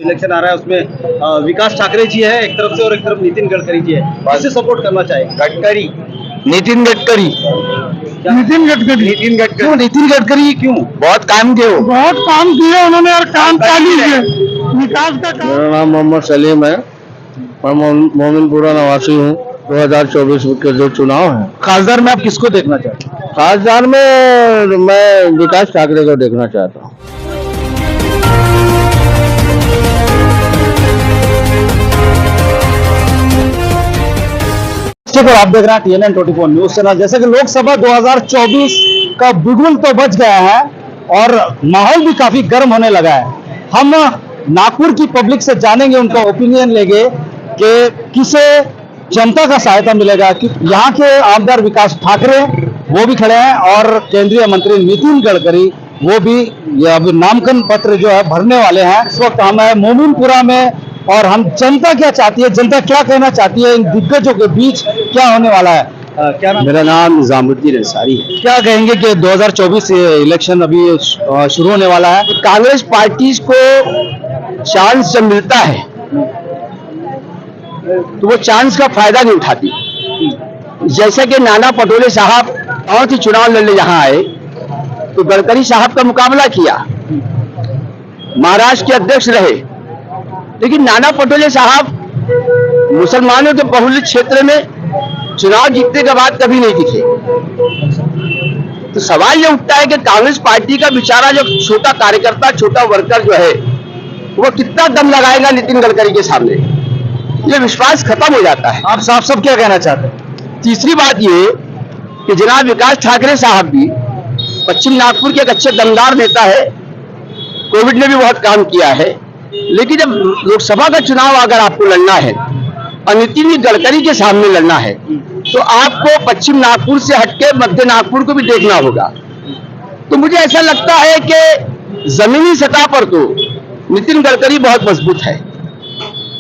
Election आ रहा है उसमें विकास ठाकरे जी है एक तरफ से और एक तरफ नितिन गडकरी जी है, किसे सपोर्ट करना चाहिए? गडकरी, नितिन गडकरी। नितिन गडकरी। नितिन गडकरी क्यों नितिन गडकरी? क्यों? बहुत काम किए वो। बहुत काम किए उन्होंने और काम चालू किए विकास का काम। मेरा नाम मोहम्मद सलीम है, मैं मोमिनपुरा निवासी हूँ। 2024 के जो चुनाव है, खासदार में आप किसको देखना चाहते हैं? खासदार में मैं विकास ठाकरे को देखना चाहता हूँ। और आप देख रहे हैं TNN 24 न्यूज चैनल। जैसे कि लोकसभा 2024 का बिगुल तो बज गया है और माहौल भी काफी गर्म होने लगा है। हम नागपुर की पब्लिक से जानेंगे, उनका ओपिनियन लेंगे कि किसे जनता का सहायता मिलेगा। कि यहाँ के आमदार विकास ठाकरे वो भी खड़े हैं और केंद्रीय मंत्री नितिन गडकरी वो भी अब नामांकन पत्र जो है भरने वाले हैं। इस वक्त हम है मोमिनपुरा में और हम जनता क्या चाहती है, जनता क्या कहना चाहती है, इन दिग्गजों के बीच क्या होने वाला है। क्या नाम? मेरा नाम निजामुद्दीन अंसारी है। क्या कहेंगे कि 2024 इलेक्शन अभी शुरू होने वाला है? कांग्रेस पार्टी को चांस जब मिलता है तो वो चांस का फायदा नहीं उठाती। जैसे कि नाना पटोले साहब और ही चुनाव लड़ने यहाँ आए तो गडकरी साहब का मुकाबला किया, महाराष्ट्र के अध्यक्ष रहे, लेकिन नाना पटोले साहब मुसलमानों के बहुल क्षेत्र में चुनाव जीतने के बाद कभी नहीं दिखे। तो सवाल ये उठता है कि कांग्रेस पार्टी का बेचारा जो छोटा कार्यकर्ता, छोटा वर्कर जो है वो कितना दम लगाएगा नितिन गडकरी के सामने, ये विश्वास खत्म हो जाता है। आप साफ साफ क्या कहना चाहते हैं? तीसरी बात ये कि जनाब विकास ठाकरे साहब भी पश्चिम नागपुर के एक अच्छे दमदार नेता है, कोविड में भी बहुत काम किया है, लेकिन जब लोकसभा का चुनाव अगर आपको लड़ना है और नितिन गडकरी के सामने लड़ना है तो आपको पश्चिम नागपुर से हटके मध्य नागपुर को भी देखना होगा। तो मुझे ऐसा लगता है कि जमीनी सतह पर तो नितिन गडकरी बहुत मजबूत है।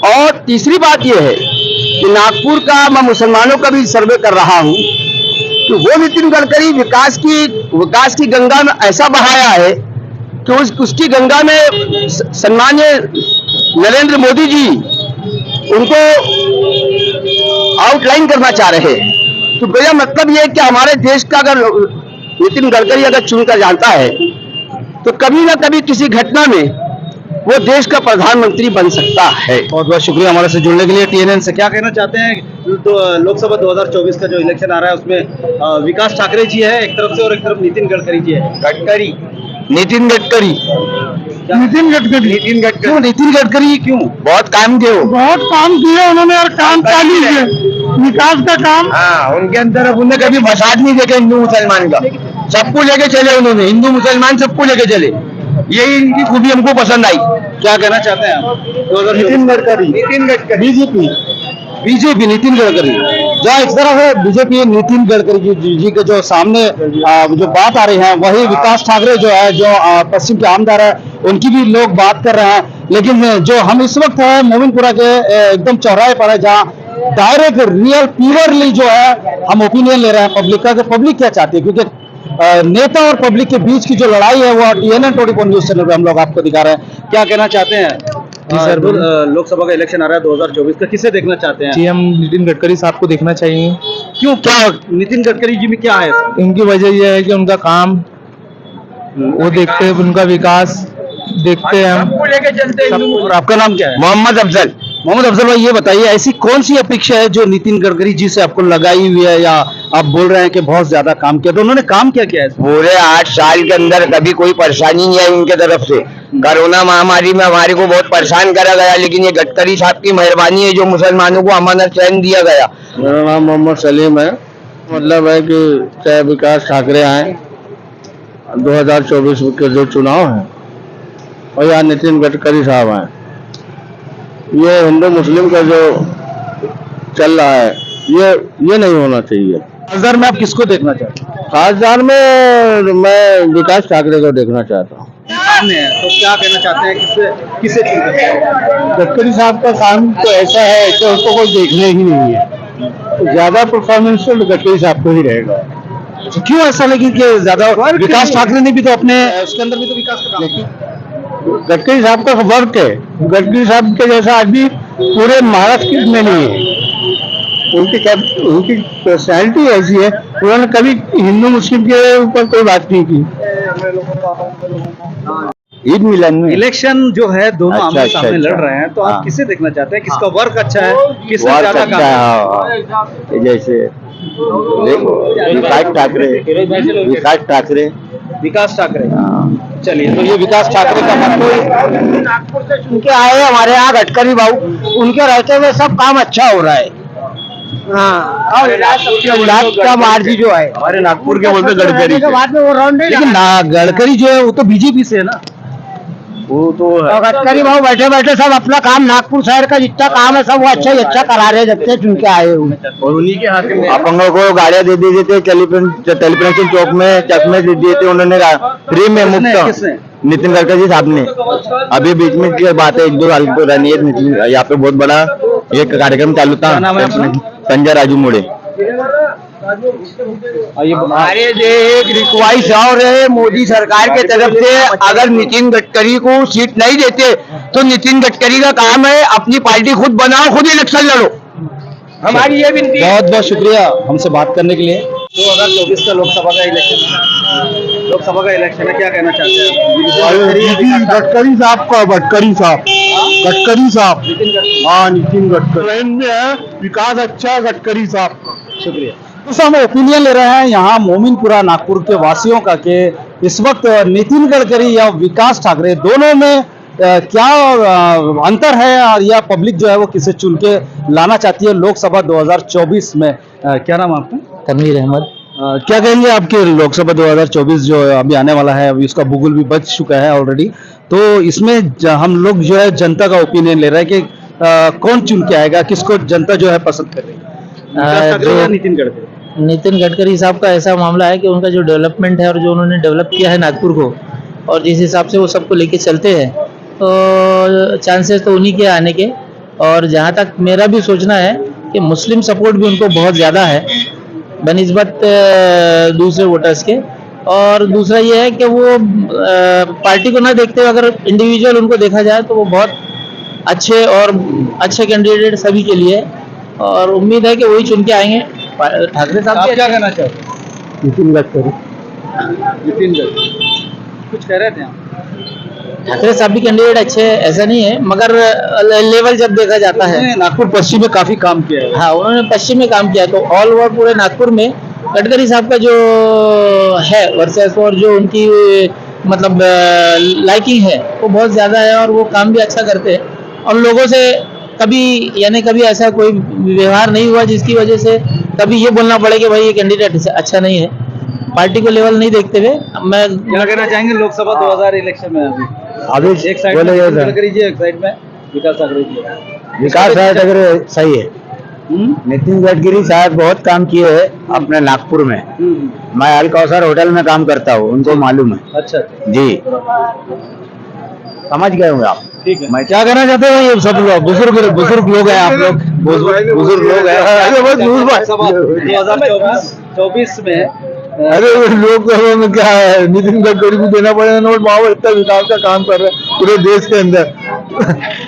और तीसरी बात यह है कि नागपुर का मैं मुसलमानों का भी सर्वे कर रहा हूं तो वो नितिन गडकरी विकास की गंगा में ऐसा बहाया है कि उसकी गंगा में सम्मान्य नरेंद्र मोदी जी उनको आउटलाइन करना चाह रहे हैं। तो मेरा मतलब यह है कि हमारे देश का अगर नितिन गडकरी अगर चुनकर जानता है तो कभी ना कभी किसी घटना में वो देश का प्रधानमंत्री बन सकता है। बहुत बहुत शुक्रिया हमारे से जुड़ने के लिए। TNN से क्या कहना चाहते हैं? तो लोकसभा 2024 का जो इलेक्शन आ रहा है उसमें विकास ठाकरे जी है एक तरफ से और एक तरफ नितिन गडकरी जी है। गडकरी, नितिन गडकरी। नितिन गडकरी। नितिन गडकरी। क्यों नितिन गडकरी? क्यों? बहुत काम किए वो। बहुत काम किए उन्होंने और काम चालू किए विकास का काम। हाँ, उनके अंदर उन्होंने कभी फसाद नहीं देखा हिंदू मुसलमान का, सबको लेके चले उन्होंने, हिंदू मुसलमान सबको लेके चले, यही इनकी खूबी हमको पसंद आई। क्या कहना चाहते हैं आप? नितिन गडकरी, नितिन गडकरी, बीजेपी नितिन गडकरी। जहाँ इस तरह है बीजेपी नितिन गडकरी जी के जो सामने जो बात आ रही है वही विकास ठाकरे जो है जो पश्चिम के आमदार है उनकी भी लोग बात कर रहे हैं। लेकिन जो हम इस वक्त है मोमिनपुरा के एकदम चौराहे पर है जहाँ डायरेक्ट रियल प्योरली जो है हम ओपिनियन ले रहे हैं पब्लिक का कि पब्लिक क्या चाहती है, क्योंकि नेता और पब्लिक के बीच की जो लड़ाई है वो TNN 24 न्यूज चैनल पे हम लोग आपको दिखा रहे हैं। क्या कहना चाहते हैं? जी सर, लोकसभा का इलेक्शन आ रहा है 2024 का, किसे देखना चाहते हैं? जी हम नितिन गडकरी साहब को देखना चाहिए। क्यों? क्या नितिन गडकरी जी में क्या है? इनकी वजह यह है कि उनका काम वो देखते हैं, उनका विकास देखते हैं हम। सबको लेके चलते हैं। और आपका नाम क्या है? मोहम्मद अफजल। मोहम्मद अफजल भाई, ये बताइए ऐसी कौन सी अपेक्षा है जो नितिन गडकरी जी से आपको लगाई हुई है, या आप बोल रहे हैं कि बहुत ज्यादा काम किया? तो उन्होंने काम क्या किया है? पूरे 8 साल के अंदर कभी कोई परेशानी नहीं आई उनके तरफ से। कोरोना महामारी में हमारे को बहुत परेशान करा गया, लेकिन ये गडकरी साहब की मेहरबानी है जो मुसलमानों को अमन और चैन दिया गया। मेरा नाम मोहम्मद सलीम है। मतलब है कि चाहे विकास ठाकरे आए 2024 के जो चुनाव है और या नितिन गडकरी साहब आए, ये हिंदू मुस्लिम का जो चल रहा है ये नहीं होना चाहिए। खासदार में आप किसको देखना चाहते हैं? खासदार में मैं विकास ठाकरे को देखना चाहता हूँ। सामने है तो क्या कहना चाहते हैं, किसे चुन सकते हैं? गडकरी साहब का काम तो ऐसा है कि उसको कोई देखने ही नहीं है, तो ज्यादा परफॉर्मेंस तो गडकरी साहब को ही रहेगा। तो क्यों ऐसा? लेकिन कि ज्यादा विकास ठाकरे ने भी तो अपने उसके अंदर भी तो विकास का काम किया। गडकरी साहब का वर्क है, गडकरी साहब के जैसा आदमी पूरे महाराष्ट्र में नहीं है। उनकी पर्सनैलिटी ऐसी है, उन्होंने कभी हिंदू मुस्लिम के ऊपर कोई बात नहीं की। ईद मिलन में इलेक्शन जो है दोनों अच्छा, आमने अच्छा, सामने अच्छा। लड़ रहे हैं, तो आप हाँ। किसे देखना चाहते हैं? किसका वर्क अच्छा है, किसने बहुत ज्यादा अच्छा काम है, किया? हाँ। ये जैसे देखो विकास ठाकरे, विकास ठाकरे। हाँ। चलिए, तो ये विकास ठाकरे का मत नागपुर से सुन के आए हमारे यहाँ गडकरी बाबू, उनके रहते हुए सब काम अच्छा हो रहा है। हाँ, और इलाज का मार्जी जो है हमारे नागपुर के बोलते गडकरी के बाद में वो राउंड लेकिन गडकरी जो है वो तो बीजेपी से है ना। वो तो गडकरी बाबू बैठे बैठे सब अपना काम, नागपुर शहर का जितना काम है सब वो अच्छा ही अच्छा करा रहे हैं जब से चुन के आए हुए। और उन्हीं के हाथ में अपंगों को गाड़ियां दे दी थे, टेलीपेंशन चौक में चश्मे दे दिए थे उन्होंने फ्री में मुफ्त। किसने? नितिन गडकरी साहब ने। अभी बीच में की बात है, 1-2 साल पुरानी है, यहाँ पे बहुत बड़ा एक कार्यक्रम चालू था। क्या नाम है अपना? संजय राजू मोड़े। हमारे एक रिक्वाइस और है मोदी सरकार के तरफ से, अगर नितिन गडकरी को सीट नहीं देते तो नितिन गडकरी का काम है अपनी पार्टी खुद बनाओ, खुद इलेक्शन लड़ो। हमारी ये विनती है। बहुत बहुत शुक्रिया हमसे बात करने के लिए। 2024 का लोकसभा का इलेक्शन है, क्या कहना चाहते हैं? गडकरी साहब का, गडकरी साहब, हाँ नितिन गडकरी में है, विकास अच्छा है गडकरी साहब का। शुक्रिया। तो हम ओपिनियन ले रहे हैं यहाँ मोमिनपुरा नागपुर के वासियों का कि इस वक्त नितिन गडकरी या विकास ठाकरे दोनों में क्या अंतर है, और यह पब्लिक जो है वो किसे चुन के लाना चाहती है लोकसभा 2024 में। क्या नाम है आपका? तनवीर अहमद। क्या कहेंगे आपके लोकसभा 2024 जो अभी आने वाला है, अभी इसका बुगुल भी बच चुका है ऑलरेडी, तो इसमें हम लोग जो है जनता का ओपिनियन ले रहे हैं कि कौन चुन के आएगा, किसको जनता जो है पसंद करेगी, विकास ठाकरे या नितिन गडकरी? नितिन गडकरी साहब का ऐसा मामला है कि उनका जो डेवलपमेंट है और जो उन्होंने डेवलप किया है नागपुर को, और जिस हिसाब से वो सबको लेके चलते हैं, तो चांसेस तो उन्हीं के आने के। और जहाँ तक मेरा भी सोचना है कि मुस्लिम सपोर्ट भी उनको बहुत ज़्यादा है बनिस्बत दूसरे वोटर्स के। और दूसरा ये है कि वो पार्टी को ना देखते हुए अगर इंडिविजुअल उनको देखा जाए तो वो बहुत अच्छे और अच्छे कैंडिडेट सभी के लिए, और उम्मीद है कि वही चुन के आएंगे। ठाकरे साहब आप क्या कहना चाहते हैं? नितिन गडकरी। नितिन गडकरी कुछ कह रहे थे आप? ठाकरे साहब भी कैंडिडेट अच्छे हैं, ऐसा नहीं है, मगर लेवल जब देखा जाता है, उन्होंने नागपुर पश्चिम में काफी काम किया है। हाँ उन्होंने पश्चिम में काम किया, तो ऑल ओवर पूरे नागपुर में गडकरी साहब का जो है वर्सेस और जो उनकी मतलब लाइकिंग है वो बहुत ज़्यादा है, और वो काम भी अच्छा करते हैं। और लोगों से कभी ऐसा कोई व्यवहार नहीं हुआ जिसकी वजह से कभी ये बोलना पड़े कि भाई ये कैंडिडेट अच्छा नहीं है। पार्टी को लेवल नहीं देखते हुए मैं क्या कहना चाहेंगे लोकसभा 2000 इलेक्शन में? अभी एक साइड में नितिन गडकरी जी, एक साइड में विकास ठाकरे जी। विकास ठाकरे सही है। नितिन गडकरी साहब बहुत काम किए हैं अपने नागपुर में। मैं अल कौसर होटल में काम करता हूँ, उनको मालूम है। अच्छा जी, समझ गए होंगे आप। ठीक है। मैं क्या कहना चाहते हैं? ये सब लोग बुजुर्ग लोग हैं, आप लोग बुजुर्ग लोग हैं। 2024 में अरे लोकसभा में क्या है, नितिन गडकरी को देना पड़ेगा नोट, वहाँ पर इतना विकास का काम कर रहे हैं पूरे देश के अंदर।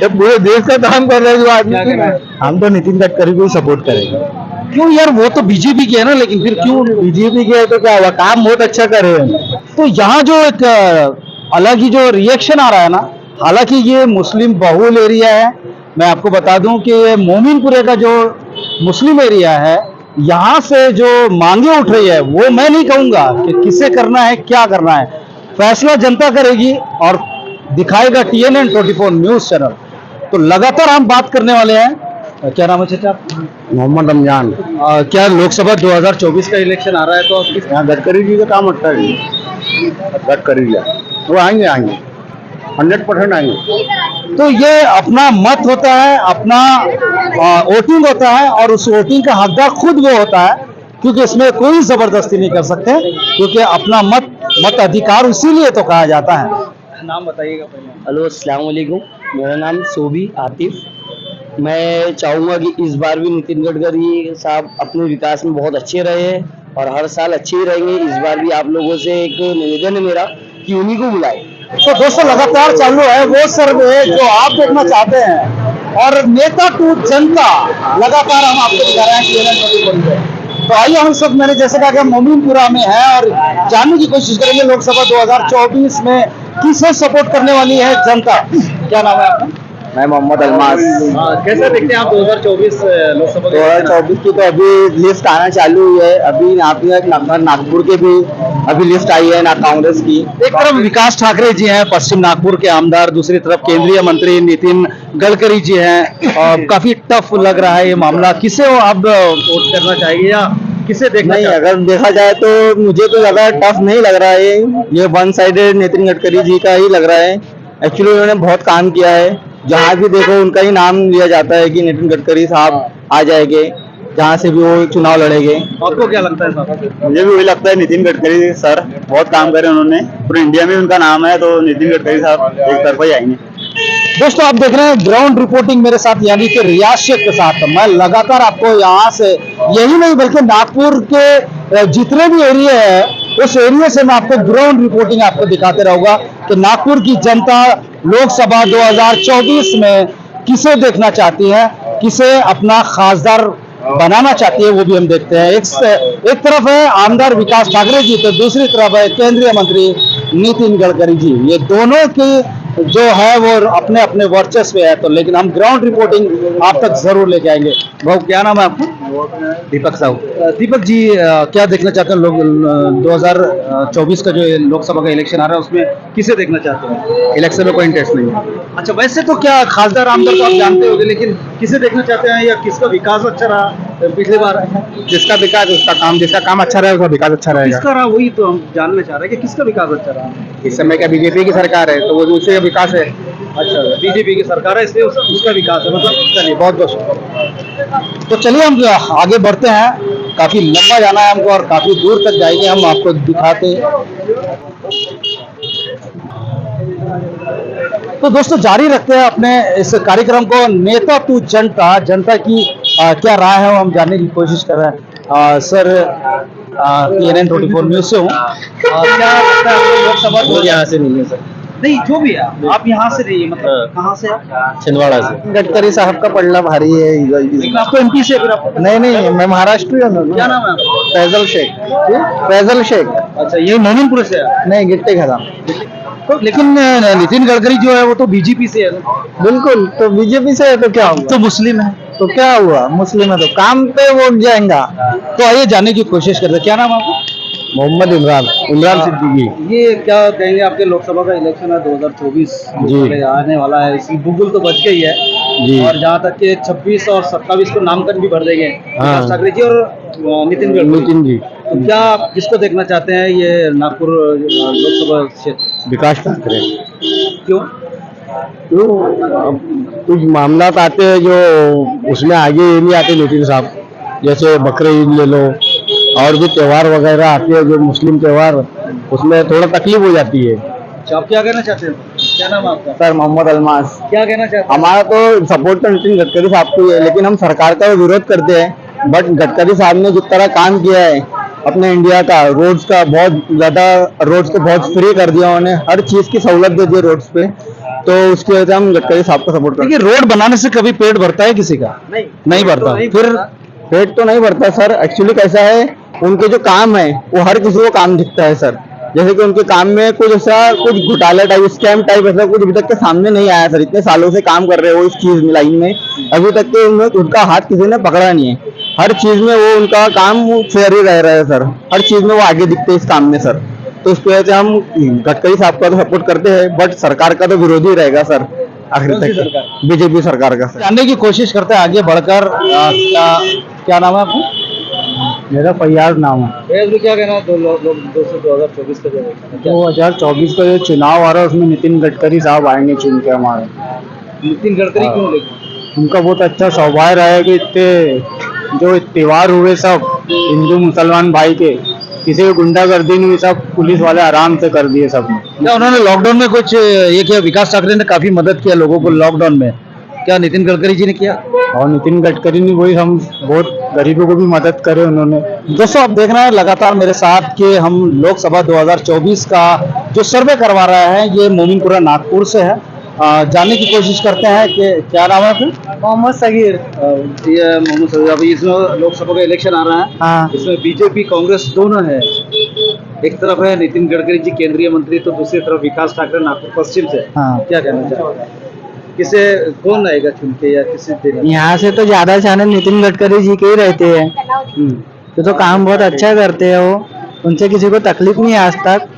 ये पूरे देश का काम कर रहे हैं जो आदमी। हम तो नितिन गडकरी को ही सपोर्ट करेंगे। क्यों यार, वो तो बीजेपी के है ना, लेकिन फिर क्यों? बीजेपी के है तो क्या हुआ, काम बहुत अच्छा कर रहे हैं। तो यहाँ जो एक अलग ही जो रिएक्शन आ रहा है ना, हालांकि ये मुस्लिम बहुल एरिया है, मैं आपको बता दूं कि ये मोमिनपुरे का जो मुस्लिम एरिया है, यहाँ से जो मांगे उठ रही है वो मैं नहीं कहूँगा कि किसे करना है, क्या करना है, फैसला जनता करेगी और दिखाएगा TNN 24 न्यूज़ चैनल। तो लगातार हम बात करने वाले हैं। क्या नाम है चाचा? मोहम्मद रमजान। क्या लोकसभा 2024 का इलेक्शन आ रहा है, तो यहाँ गडकरी जी का काम अच्छा है। गडकरी जी वो आएंगे 100% आएंगे। तो ये अपना मत होता है, अपना वोटिंग होता है, और उस वोटिंग का हकदार खुद वो होता है, क्योंकि इसमें कोई जबरदस्ती नहीं कर सकते, क्योंकि अपना मत अधिकार इसीलिए तो कहा जाता है। नाम बताइएगा पहले। हेलो अस्सलाम वालेकुम, मेरा नाम सोबी आतिफ। मैं चाहूँगा कि इस बार भी नितिन गडकरी साहब अपने विकास में बहुत अच्छे रहे हैं और हर साल अच्छे ही रहेंगे। इस बार भी आप लोगों से एक निवेदन है मेरा कि उन्हीं को बुलाए, तो दोस्तों लगातार चालू है वो सर्वे जो आप देखना चाहते हैं, और नेता टू जनता लगातार हम आपको दिखा रहे हैं CNN 24 पे। तो आइए हम सब, मैंने जैसे कहा कि हम मोमिनपुरा में है और जानने की कोशिश करेंगे लोकसभा 2024 में किसे सपोर्ट करने वाली है जनता। क्या नाम है आपका? मैं मोहम्मद अलमास। कैसे देखते हैं आप 2024 लोकसभा 2024 की तो अभी लिस्ट आना चालू हुई है। अभी यहाँ पे नागपुर के भी अभी लिस्ट आई है ना कांग्रेस की। एक तरफ विकास ठाकरे जी हैं, पश्चिम नागपुर के आमदार, दूसरी तरफ केंद्रीय मंत्री नितिन गडकरी जी हैं, और काफी टफ लग रहा है ये मामला। किसे वो आप वोट करना चाहिए या किसे देखना नहीं, चाहिए? अगर देखा जाए तो मुझे तो ज्यादा टफ नहीं लग रहा है। ये वन साइडेड नितिन गडकरी जी का ही लग रहा है। एक्चुअली उन्होंने बहुत काम किया है, जहाँ भी देखो उनका ही नाम लिया जाता है कि नितिन गडकरी साहब आ जाएंगे, जहाँ से भी वो चुनाव लड़ेंगे। आपको क्या लगता है साहब? मुझे भी वही लगता है, नितिन गडकरी सर बहुत काम करे उन्होंने, पूरे इंडिया में उनका नाम है, तो नितिन गडकरी साहब एक तरफा ही आएंगे। दोस्तों आप देख रहे हैं ग्राउंड रिपोर्टिंग मेरे साथ यानी कि रियाज शेख के साथ। मैं लगातार आपको यहाँ से यही नहीं बल्कि नागपुर के जितने भी एरिया है उस एरिया से मैं आपको ग्राउंड रिपोर्टिंग आपको दिखाते रहूंगा कि नागपुर की जनता लोकसभा 2024 में किसे देखना चाहती है, किसे अपना खासदार बनाना चाहती है, वो भी हम देखते हैं। एक तरफ है आमदार विकास ठाकरे जी, तो दूसरी तरफ है केंद्रीय मंत्री नितिन गडकरी जी। ये दोनों की जो है वो अपने अपने वर्चस्व है, तो लेकिन हम ग्राउंड रिपोर्टिंग आप तक जरूर लेके आएंगे। भाऊ क्या नाम है आपका? दीपक साहू। दीपक जी क्या देखना चाहते हैं लोग 2024 का जो लोकसभा का इलेक्शन आ रहा है उसमें किसे देखना चाहते हैं? इलेक्शन में कोई इंटरेस्ट नहीं है। अच्छा, वैसे तो क्या खासदार आमदार तो आप जानते होंगे, लेकिन किसे देखना चाहते हैं या किसका विकास अच्छा रहा पिछली बार? जिसका विकास उसका काम, जिसका काम अच्छा रहेगा उसका विकास अच्छा रहेगा। किसका रहा वही तो हम जानना चाह रहे हैं कि किसका विकास अच्छा रहा। इस समय क्या बीजेपी की सरकार है तो वो उससे विकास है। अच्छा, बीजेपी की सरकार है इसलिए उसका विकास है, मतलब चलिए बहुत बहुत शुक्रिया। तो चलिए हम आगे बढ़ते हैं, काफी लंबा जाना है हमको और काफी दूर तक जाएंगे, हम आपको दिखाते। तो दोस्तों जारी रखते हैं अपने इस कार्यक्रम को, नेता टू जनता, जनता की क्या राय है वो हम जानने की कोशिश कर रहे हैं। सर CNN 24 न्यूज से हूँ। क्या लगता है आपको लोकसभा और यहाँ से नहीं है सर, नहीं जो भी है आप यहाँ से रहिए, मतलब कहाँ से आप? छिंदवाड़ा से। गडकरी साहब का पलड़ा भारी है। लेकिन आपको MP से फिर आप? नहीं, मैं महाराष्ट्र हूँ। क्या नाम है आपका? फैजल शेख। फैजल शेख। अच्छा, ये मोमिनपुर से है? नहीं, गिट्टे खदाम। तो लेकिन नितिन गडकरी जो है वो तो BJP से है ना? बिल्कुल, तो बीजेपी से है तो क्या हुआ? तो मुस्लिम है। तो क्या हुआ, मुस्लिम है तो काम पे वोट जाएगा। तो आइए जानने की कोशिश करते हैं, क्या नाम है आपका? मोहम्मद इमरान सिद्दीकी। ये क्या कहेंगे, आपके लोकसभा का इलेक्शन है 2024 जी। आने वाला है, इसकी बुगुल तो बच गई है जी। और जहाँ तक कि 26 और 27 को नामांकन भी भर देंगे विकास ठाकरे जी और नितिन गडकरी जी। तो क्या आप किसको देखना चाहते हैं ये नागपुर लोकसभा क्षेत्र? विकास ठाकरे। क्यों? कुछ मामला आते हैं जो उसमें आगे नहीं आते नितिन साहब, जैसे बकरे ईद ले लो और भी त्योहार वगैरह आते हैं जो मुस्लिम त्योहार, उसमें थोड़ा तकलीफ हो जाती है। अच्छा, आप क्या कहना चाहते हैं? क्या नाम है आपका? सर मोहम्मद अलमास। क्या कहना चाहते हैं? हमारा तो सपोर्ट तो नितिन गडकरी साहब को ही है, लेकिन हम सरकार का विरोध करते हैं। बट गडकरी साहब ने जिस तरह काम किया है अपने इंडिया का, रोड्स का बहुत ज्यादा, रोड्स को बहुत फ्री कर दिया उन्होंने, हर चीज की सहूलत दे दी रोड्स पे, तो उसकी वजह से हम गडकरी साहब को सपोर्ट करते हैं। देखिए, रोड बनाने से कभी पेट भरता है किसी का? नहीं भरता। फिर पेट तो नहीं भरता सर। एक्चुअली कैसा है, उनके जो काम है वो हर किसी को काम दिखता है सर। जैसे कि उनके काम में कुछ ऐसा, कुछ घोटाला टाइप, स्कैम टाइप ऐसा कुछ अभी तक के सामने नहीं आया सर। इतने सालों से काम कर रहे हो इस चीज में, लाइन में, अभी तक के उनका हाथ किसी ने पकड़ा नहीं है। हर चीज में वो उनका काम फेयर ही रह रहा है सर। हर चीज में वो आगे दिखते हैं इस काम में सर। तो उसकी वजह से हम गडकरी साहब का तो सपोर्ट करते हैं, बट सरकार का तो विरोधी रहेगा सर आखिर तक, बीजेपी सरकार का सर। जानने की कोशिश करते हैं आगे बढ़कर। क्या नाम है आपका? मेरा फैयाज नाम है। क्या कहना है 2024 का जो 2024 का जो चुनाव आ रहा है उसमें नितिन गडकरी साहब आएंगे चुन के हमारे। नितिन गडकरी क्यों? लेकिन उनका बहुत अच्छा स्वभाव रहा है कि इतने जो त्योहार हुए सब हिंदू मुसलमान भाई के, किसी को गुंडागर्दी नहीं हुई, सब पुलिस वाले आराम से कर दिए सब। क्या उन्होंने लॉकडाउन में कुछ ये किया? विकास ठाकरे ने काफी मदद किया लोगों को लॉकडाउन में, क्या नितिन गडकरी जी ने किया? और नितिन गडकरी ने वही, हम बहुत गरीबों को भी मदद करे उन्होंने। दोस्तों, आप देख रहे हैं लगातार मेरे साथ कि हम लोकसभा 2024 का जो सर्वे करवा रहे हैं ये मोमिनपुरा नागपुर से है। जानने की कोशिश करते हैं कि क्या नाम है आपका? मोहम्मद सगीर। ये मोहम्मद सगीर, अभी इसमें लोकसभा का इलेक्शन आ रहा है। हाँ। इसमें बीजेपी कांग्रेस दोनों है। एक तरफ है नितिन गडकरी जी केंद्रीय मंत्री, तो दूसरी तरफ विकास ठाकरे नागपुर पश्चिम से। हाँ। क्या कहना चाहते हैं? किसे कौन आएगा चुन के या किसी देना? यहाँ से तो ज्यादा चांस नितिन गडकरी जी के ही रहते हैं, तो काम बहुत अच्छा करते हैं वो, उनसे किसी को तकलीफ नहीं है आज तक।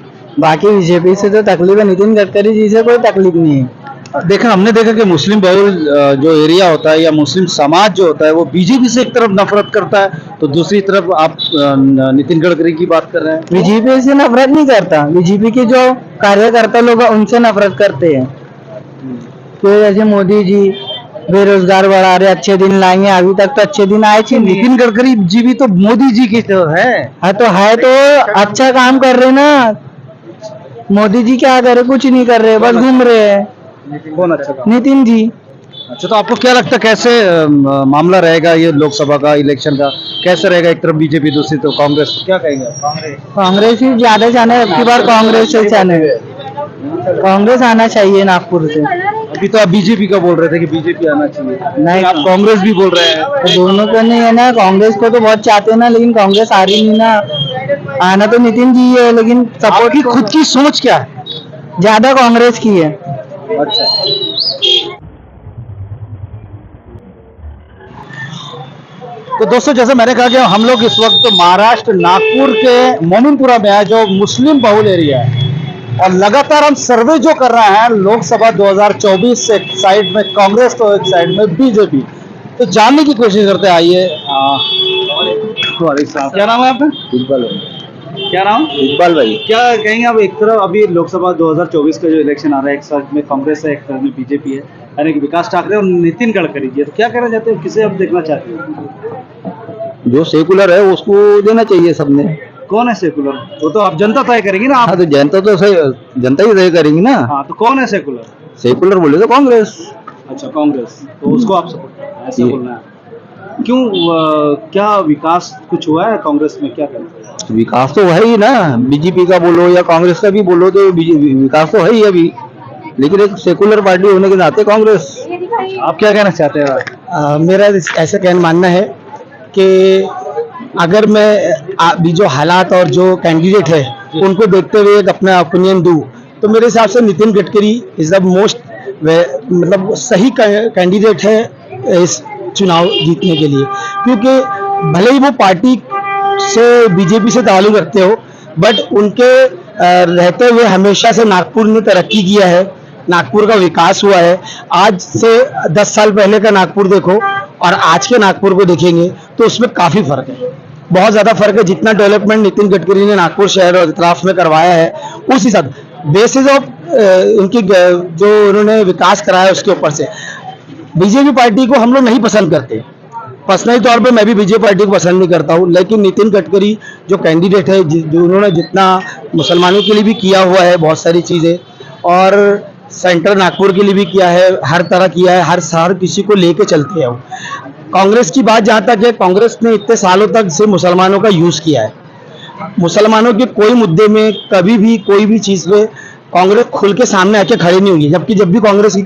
बाकी बीजेपी से तो तकलीफ है, नितिन गडकरी जी से कोई तकलीफ नहीं है। देखा, हमने देखा कि मुस्लिम बहुल जो एरिया होता है या मुस्लिम समाज जो होता है वो बीजेपी से एक तरफ नफरत करता है, तो दूसरी तरफ आप नितिन गडकरी की बात कर रहे हैं। बीजेपी से नफरत नहीं करता, बीजेपी के जो कार्यकर्ता लोग हैं उनसे नफरत करते हैं। तो जैसे मोदी जी बेरोजगार बढ़ा रहे, अच्छे दिन लाएंगे, अभी तक तो अच्छे दिन आए थे। नितिन गडकरी जी भी तो मोदी जी की तो है। हाँ तो है, तो अच्छा काम कर रहे ना। मोदी जी क्या करे, कुछ नहीं कर रहे, बस घूम रहे हैं। कौन अच्छा काम? नितिन जी। अच्छा, तो आपको क्या लगता है कैसे मामला रहेगा ये लोकसभा का इलेक्शन का? कैसे रहेगा? एक तरफ बीजेपी, दूसरी तो कांग्रेस, क्या कहेंगे? कांग्रेस ही ज्यादा जाने, अब की बार कांग्रेस से जाने, कांग्रेस आना चाहिए नागपुर से। अभी तो आप बीजेपी का बोल रहे थे कि बीजेपी आना चाहिए, नहीं, आप कांग्रेस भी बोल रहे हैं। तो दोनों को नहीं है ना, कांग्रेस को तो बहुत चाहते हैं ना, लेकिन कांग्रेस आ रही नहीं ना। आना तो नितिन जी है, लेकिन सपोर्ट आपकी खुद की सोच क्या है? ज्यादा कांग्रेस की है। अच्छा, तो दोस्तों, जैसे मैंने कहा कि हम लोग इस वक्त महाराष्ट्र नागपुर के मोमिनपुरा में है जो मुस्लिम बहुल एरिया है, और लगातार हम सर्वे जो कर रहे हैं लोकसभा 2024 से, एक साइड में कांग्रेस तो एक साइड में बीजेपी, तो जानने की कोशिश करते हैं। आइए, क्या नाम है आपका? इकबाल क्या नाम? इकबाल भाई। क्या कहेंगे आप? एक तरफ अभी लोकसभा 2024 का जो इलेक्शन आ रहा है, एक साइड में कांग्रेस है, एक तरफ में बीजेपी है, यानी कि विकास ठाकरे और नितिन गडकरी जी है, तो क्या कहना चाहते हैं? किसे आप देखना चाहते हैं? जो सेकुलर है उसको देना चाहिए सबने। कौन है सेकुलर? वो तो आप जनता तय करेगी ना। आप हाँ, तो जनता तो सही, जनता ही तय करेंगी ना। हाँ, तो कौन है सेकुलर? सेकुलर बोले तो कांग्रेस। अच्छा, कांग्रेस, तो उसको आप सपोर्ट करते हैं, ऐसा जी। बोलना है। क्यों? क्या विकास कुछ हुआ है कांग्रेस में? क्या कहना है? विकास तो है ही ना, बीजेपी का बोलो या कांग्रेस का भी बोलो, तो विकास तो है ही अभी, लेकिन एक सेकुलर पार्टी होने के नाते कांग्रेस। आप क्या कहना चाहते हैं? मेरा ऐसा कहना मानना है कि अगर मैं अभी जो हालात और जो कैंडिडेट है उनको देखते हुए एक अपना ओपिनियन दूं, तो मेरे हिसाब से Nitin Gadkari is the most, मतलब सही कैंडिडेट है इस चुनाव जीतने के लिए। क्योंकि भले ही वो पार्टी से, बीजेपी से ताल्लुक रखते हो, बट उनके रहते हुए हमेशा से नागपुर ने तरक्की किया है, नागपुर का विकास हुआ है। आज से 10 साल पहले का नागपुर देखो और आज के नागपुर को देखेंगे तो उसमें काफी फर्क है, बहुत ज्यादा फर्क है। जितना डेवलपमेंट नितिन गडकरी ने नागपुर शहर और इतराफ में करवाया है, उस हिसाब बेसिस ऑफ इनकी जो उन्होंने विकास कराया उसके ऊपर से, बीजेपी पार्टी को हम लोग नहीं पसंद करते। पर्सनली तौर पे मैं भी बीजेपी पार्टी को पसंद नहीं करता हूँ, लेकिन नितिन गडकरी जो कैंडिडेट है, जो उन्होंने जितना मुसलमानों के लिए भी किया हुआ है बहुत सारी चीज़ें, और सेंट्रल नागपुर के लिए भी किया है, हर तरह किया है, हर किसी को लेके चलते हैं वो। कांग्रेस की बात जहाँ तक है, कांग्रेस ने इतने सालों तक से मुसलमानों का यूज़ किया है। मुसलमानों के कोई मुद्दे में कभी भी कोई भी चीज़ पे कांग्रेस खुल के सामने आके खड़े नहीं हुई। जबकि जब भी कांग्रेस की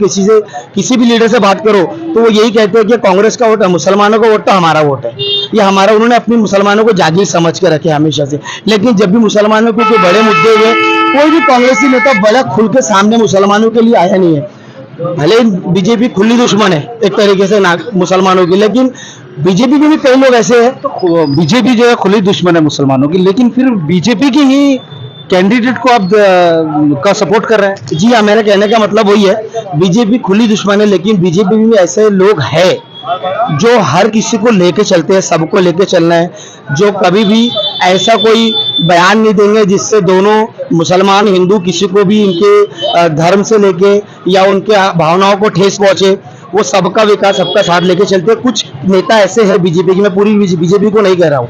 किसी भी लीडर से बात करो तो वो यही कहते हैं कि कांग्रेस का वोट है, मुसलमानों का वोट तो हमारा वोट है, ये हमारा। उन्होंने अपनी मुसलमानों को जागीर समझ के रखे हमेशा से। लेकिन जब भी मुसलमानों को कोई बड़े मुद्दे हुए, कोई भी कांग्रेसी नेता बड़ा खुल के सामने मुसलमानों के लिए आया नहीं है। भले बीजेपी खुली दुश्मन है एक तरीके से मुसलमानों की, लेकिन बीजेपी के भी कई लोग ऐसे हैं। तो बीजेपी जो है खुली दुश्मन है मुसलमानों की, लेकिन फिर बीजेपी की ही कैंडिडेट को आप का सपोर्ट कर रहे हैं। जी हाँ, मेरे कहने का मतलब वही है, बीजेपी खुली दुश्मन है, लेकिन बीजेपी में ऐसे लोग हैं जो हर किसी को लेके चलते हैं, सबको लेके चलना है, जो कभी भी ऐसा कोई बयान नहीं देंगे जिससे दोनों मुसलमान हिंदू किसी को भी इनके धर्म से लेके या उनके भावनाओं को ठेस पहुंचे। वो सबका विकास, सबका साथ लेके चलते हैं। कुछ नेता ऐसे हैं बीजेपी की, मैं पूरी बीजेपी को नहीं कह रहा हूँ,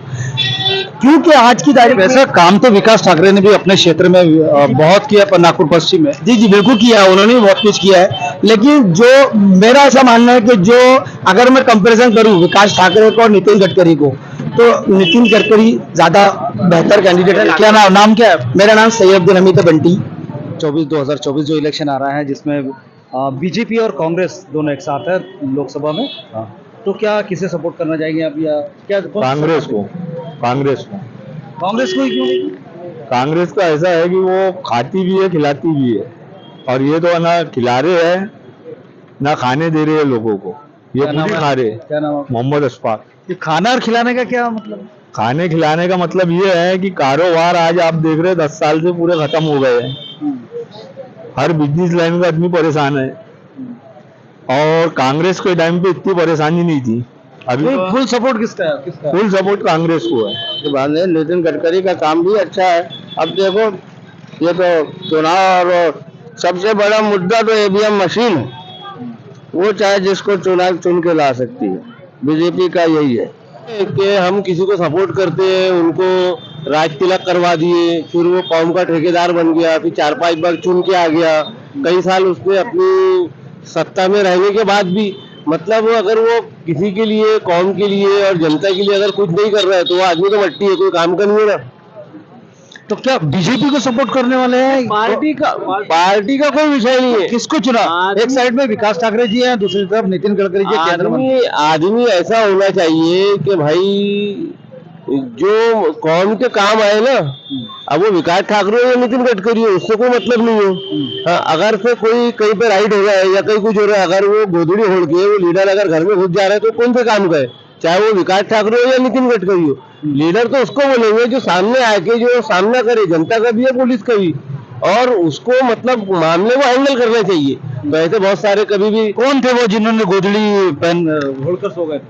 क्योंकि आज की तारीख वैसा काम तो विकास ठाकरे ने भी अपने क्षेत्र में बहुत किया, नागपुर पश्चिम में। जी बिल्कुल किया है, उन्होंने भी बहुत कुछ किया है, लेकिन जो मेरा ऐसा मानना है कि जो अगर मैं कंपैरिजन करूं विकास ठाकरे को और नितिन गडकरी को, तो नितिन गडकरी ज्यादा बेहतर कैंडिडेट है। क्या नाम क्या है? मेरा नाम सैयदुल हमीद बंटी। 2024 जो इलेक्शन आ रहा है जिसमें बीजेपी और कांग्रेस दोनों एक साथ है लोकसभा में, तो क्या किसे सपोर्ट करना चाहेंगे आप या क्या? कांग्रेस को कांग्रेस को ही क्यों? कांग्रेस का ऐसा है कि वो खाती भी है खिलाती भी है, और ये तो ना खिला रहे हैं ना खाने दे रहे हैं लोगों को, ये क्या नाम खुद ही है? खा रहे हैं। क्या नाम है? मोहम्मद अशफाक। ये खाना और खिलाने का क्या मतलब? खाने खिलाने का मतलब ये है कि कारोबार आज आप देख रहे हैं 10 साल से पूरे खत्म हो गए हैं। हर बिजनेस लाइन का आदमी परेशान है, और कांग्रेस के टाइम पे इतनी परेशानी नहीं थी। अभी फुल सपोर्ट किसका है? फुल सपोर्ट कांग्रेस को है। के बाद में नितिन गडकरी का काम भी अच्छा है। अब देखो ये तो चुनाव और सबसे बड़ा मुद्दा तो ईवीएम मशीन है, वो चाहे जिसको चुन के ला सकती है। बीजेपी का यही है कि हम किसी को सपोर्ट करते हैं, उनको राज तिलक करवा दिए, फिर वो कौम का ठेकेदार बन गया, फिर 4-5 बार चुन के आ गया। कई साल उसने अपनी सत्ता में रहने के बाद भी मतलब अगर वो किसी के लिए, कौम के लिए और जनता के लिए अगर कुछ नहीं कर रहा है तो वो आदमी तो मट्टी है, कोई काम का नहीं है ना। तो क्या बीजेपी को सपोर्ट करने वाले हैं? पार्टी का कोई विषय नहीं है। किसको चुना? एक साइड में विकास ठाकरे जी हैं, दूसरी तरफ नितिन गडकरी जी केंद्र मंत्री। आदमी ऐसा होना चाहिए कि भाई जो कौम के काम आए ना, अब वो विकास ठाकरे या नितिन गडकरी हो, उससे कोई मतलब नहीं हो। हाँ, अगर से कोई कहीं पे राइड हो रहा है या कहीं कुछ हो रहा है, अगर वो गोदड़ी होड़ के वो लीडर अगर घर में घुस जा रहा है तो कौन से काम का है, चाहे वो विकास ठाकरे हो या नितिन गडकरी हो। लीडर तो उसको बोलेंगे जो सामने आके जो सामना करे, जनता का भी है पुलिस का भी, और उसको मतलब मामले को हैंडल करना चाहिए। तो ऐसे बहुत सारे कभी भी कौन थे वो जिन्होंने गोदड़ी पहन होड़कर सो गए?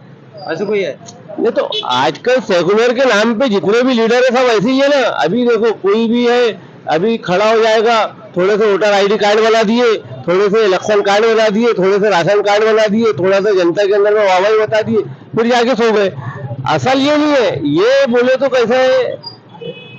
ऐसे कोई है? नहीं तो आजकल सेकुलर के नाम पे जितने भी लीडर है सब ऐसे ही है ना। अभी देखो कोई भी है अभी खड़ा हो जाएगा, थोड़े से वोटर आईडी कार्ड बना दिए, थोड़े से इलेक्शन कार्ड बना दिए, थोड़े से राशन कार्ड बना दिए, थोड़ा सा जनता के अंदर में वाहवाही बता दिए, फिर जाके सो गए। असल ये नहीं है, ये बोले तो कैसे है,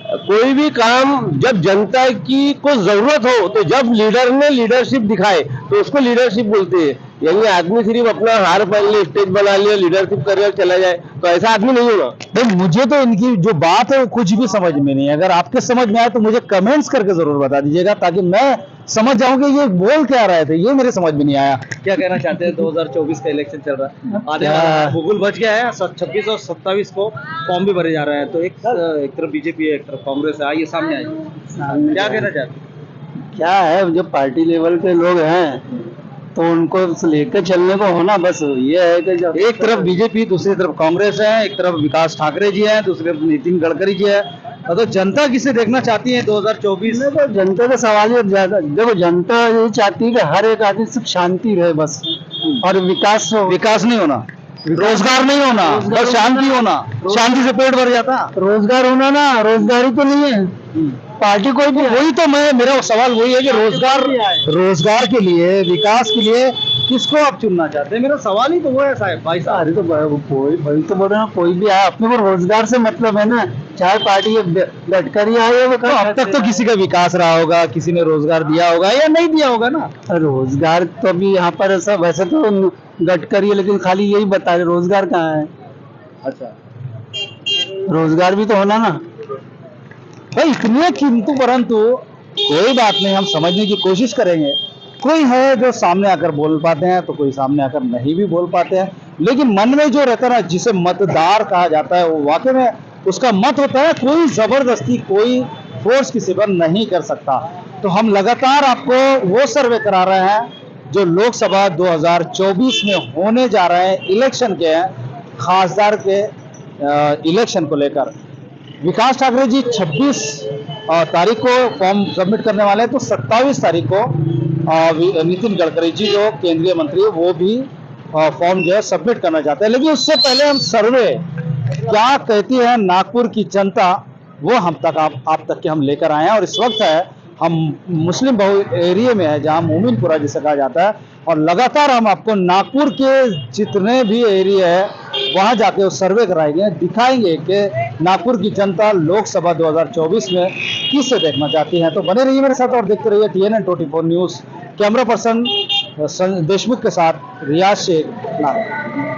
कोई भी काम जब जनता की को जरूरत हो तो जब लीडर ने लीडरशिप दिखाए तो उसको लीडरशिप बोलते हैं। यही आदमी सिर्फ अपना हार पहन ले, स्टेज बना लिया, लीडरशिप कर लिया, चला जाए, तो ऐसा आदमी नहीं होगा। नहीं, मुझे तो इनकी जो बात है वो कुछ भी समझ में नहीं है। अगर आपके समझ में आए तो मुझे कमेंट्स करके जरूर बता दीजिएगा, ताकि मैं समझ जाऊं कि ये बोल क्या रहे थे। ये मेरे समझ में नहीं आया। क्या कहना चाहते हैं? 2024 का इलेक्शन चल रहा है, आने वाला है, भूगोल बच गया है। 26 और 27 को फॉर्म भी भरे जा रहे हैं, तो एक तरफ बीजेपी है, एक तरफ कांग्रेस है। आइए सामने आइए, क्या कहना चाहते हैं? क्या है, जो पार्टी लेवल पे लोग हैं तो उनको लेकर चलने को होना, बस ये है कि जब एक तरफ बीजेपी, दूसरी तरफ कांग्रेस है, एक तरफ विकास ठाकरे जी हैं, दूसरी तरफ नितिन गडकरी जी है। तो जनता किसे देखना चाहती है 2024 में? तो जनता का सवाल ही ज्यादा, देखो जनता ये चाहती है कि हर एक आदमी सिर्फ शांति रहे बस, और विकास नहीं होना, रोजगार नहीं होना, बस शांति होना। शांति से पेट भर जाता। रोजगार होना ना, रोजगारी तो नहीं है पार्टी कोई भी। वही तो मेरा सवाल वही है कि रोजगार के लिए, विकास के लिए किसको आप चुनना चाहते हैं? मेरा सवाल ही तो वो है साहब, भाई साहब। अरे तो कोई तो बोल रहे हैं, कोई भी आए, अपने को रोजगार से मतलब है ना, चाहे पार्टी गडकरी आए हो। तो अब तक तो किसी का विकास रहा होगा, किसी ने रोजगार दिया होगा या नहीं दिया होगा ना। रोजगार तो अभी यहाँ पर ऐसा वैसे तो गडकरी है, लेकिन खाली यही बता रहे रोजगार कहाँ है। अच्छा, रोजगार भी तो होना ना भाई। इतने किंतु परंतु कोई बात नहीं, हम समझने की कोशिश करेंगे। कोई है जो सामने आकर बोल पाते हैं, तो कोई सामने आकर नहीं भी बोल पाते हैं, लेकिन मन में जो रहता है ना, जिसे मतदार कहा जाता है, वो वाकई में उसका मत होता है। कोई जबरदस्ती, कोई फोर्स किसी पर नहीं कर सकता। तो हम लगातार आपको वो सर्वे करा रहे हैं जो लोकसभा 2024 में होने जा रहे हैं, इलेक्शन के हैं, खासदार के इलेक्शन को लेकर। विकास ठाकरे जी 26 तारीख को फॉर्म सबमिट करने वाले हैं, तो 27 तारीख को नितिन गडकरी जी जो केंद्रीय मंत्री है वो भी फॉर्म जो है सबमिट करना चाहते हैं। लेकिन उससे पहले हम सर्वे क्या कहती है नागपुर की जनता, वो हम तक आप तक के हम लेकर आए हैं। और इस वक्त है हम मुस्लिम बहु एरिया में है, जहां मोमिनपुरा जिसे कहा जाता है, और लगातार हम आपको नागपुर के जितने भी एरिया है वहां जाके वो सर्वे कराएंगे, दिखाएंगे कि नागपुर की जनता लोकसभा 2024 में किसे देखना चाहती है। तो बने रहिए मेरे साथ और देखते रहिए TNN 24 news. Camera person Deshmukh के साथ रियाज शेख नागपुर।